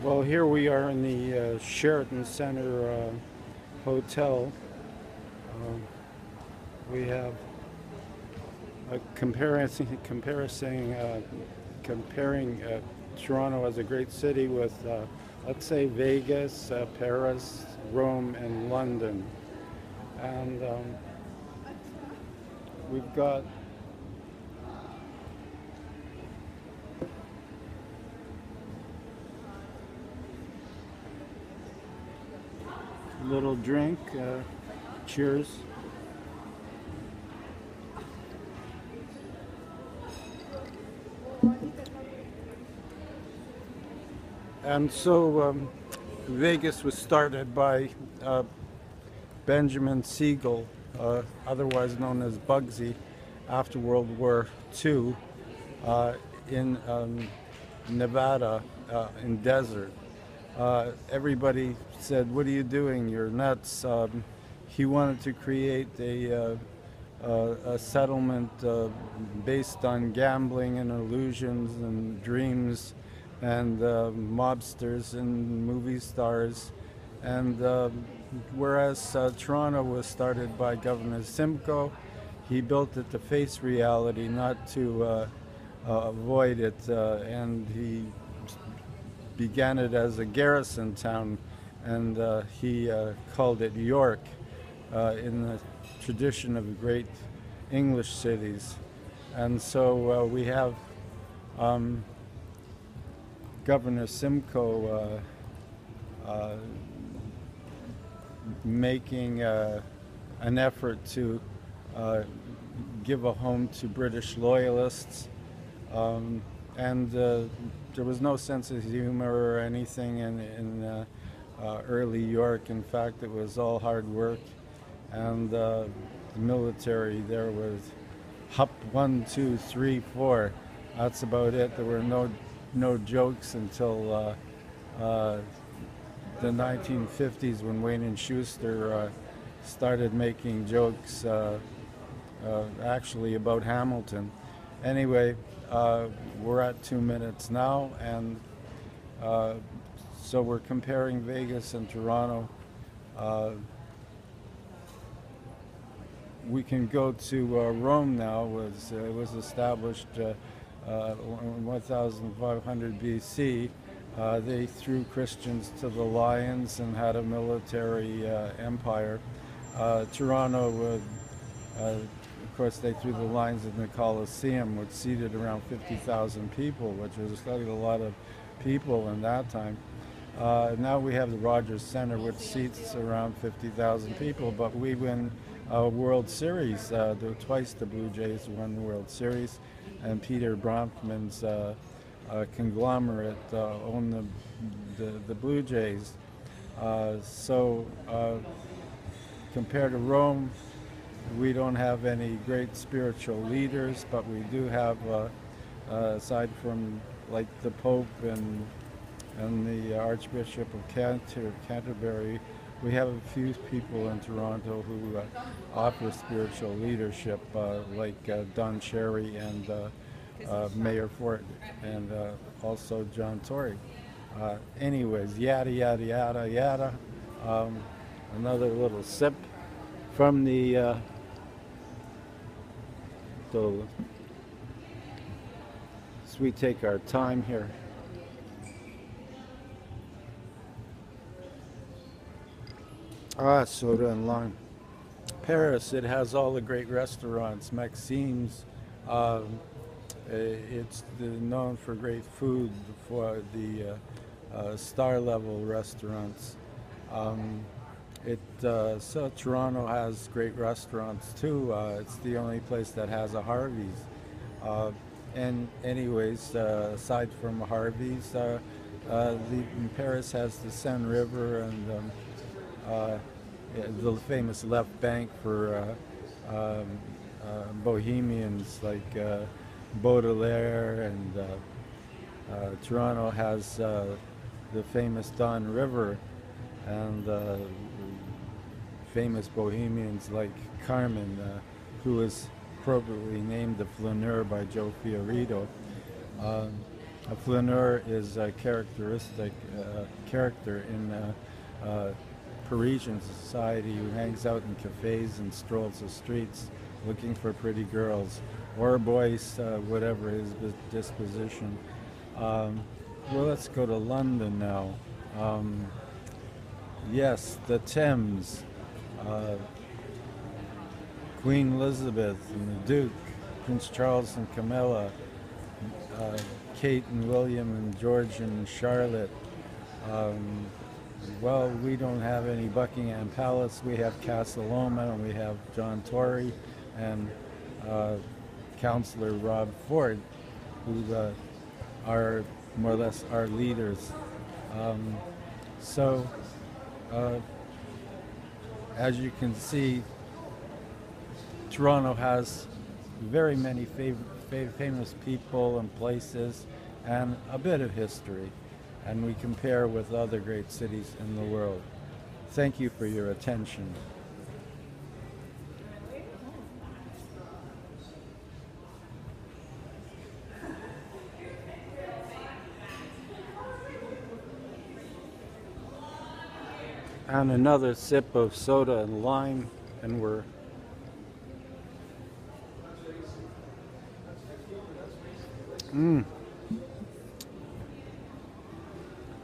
Well, here we are in the Sheraton Center Hotel. Um, we have a comparing Toronto as a great city with, let's say, Vegas, Paris, Rome, and London. And we've got a little drink. Cheers. And so Vegas was started by Benjamin Siegel, otherwise known as Bugsy, after World War II in Nevada, in desert. Everybody said, "What are you doing? You're nuts." He wanted to create a settlement based on gambling and illusions and dreams and mobsters and movie stars. And whereas Toronto was started by Governor Simcoe, he built it to face reality, not to avoid it. And he began it as a garrison town, and he called it York in the tradition of great English cities. And so we have um, Governor Simcoe making an effort to uh, give a home to British loyalists. And there was no sense of humor or anything in early York. In fact, it was all hard work. And the military there was Hup 1, 2, 3, 4. That's about it. There were no jokes until the 1950s when Wayne and Schuster started making jokes actually about Hamilton. Anyway, we're at 2 minutes now, and uh, so we're comparing Vegas and Toronto. Uh, we can go to Rome now. It was established 1500 BC. They threw Christians to the lions and had a military empire. Toronto would, of course, they threw the lions in the Colosseum, which seated around 50,000 people, which was quite a lot of people in that time. Now we have the Rogers Center, which seats around 50,000 people, but we win a World Series. Twice the Blue Jays won the World Series, and Peter Bronfman's conglomerate owned the Blue Jays. So compared to Rome, we don't have any great spiritual leaders, but we do have, aside from like the Pope and the Archbishop of Canterbury, we have a few people in Toronto who offer spiritual leadership, like Don Cherry and Mayor Fort, and also John Tory. Anyways, yada yada yada yada. Another little sip from the so we take our time here. Soda and lime. Paris, it has all the great restaurants. Maxime's, it's known for great food, for the star level restaurants. Um, so Toronto has great restaurants too. It's the only place that has a Harvey's. Uh, and anyways, aside from Harvey's, Paris has the Seine River and uh, the famous left bank for bohemians like Baudelaire, and Toronto has the famous Don River and famous bohemians like Carmen, who was appropriately named the Flaneur by Joe Fiorito. Um, A flaneur is a characteristic character in Parisian society who hangs out in cafes and strolls the streets looking for pretty girls, or boys, whatever his disposition. Um, well, let's go to London now. Um, yes, the Thames, uh, Queen Elizabeth and the Duke, Prince Charles and Camilla, uh, Kate and William and George and Charlotte. Um, well, we don't have any Buckingham Palace. We have Castle Loma, and we have John Tory and uh, Councillor Rob Ford, who are more or less our leaders. Um, so, uh, as you can see, Toronto has very many famous people and places and a bit of history, and we compare with other great cities in the world. Thank you for your attention. And another sip of soda and lime, and we're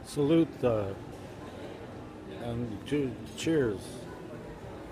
salute and cheers.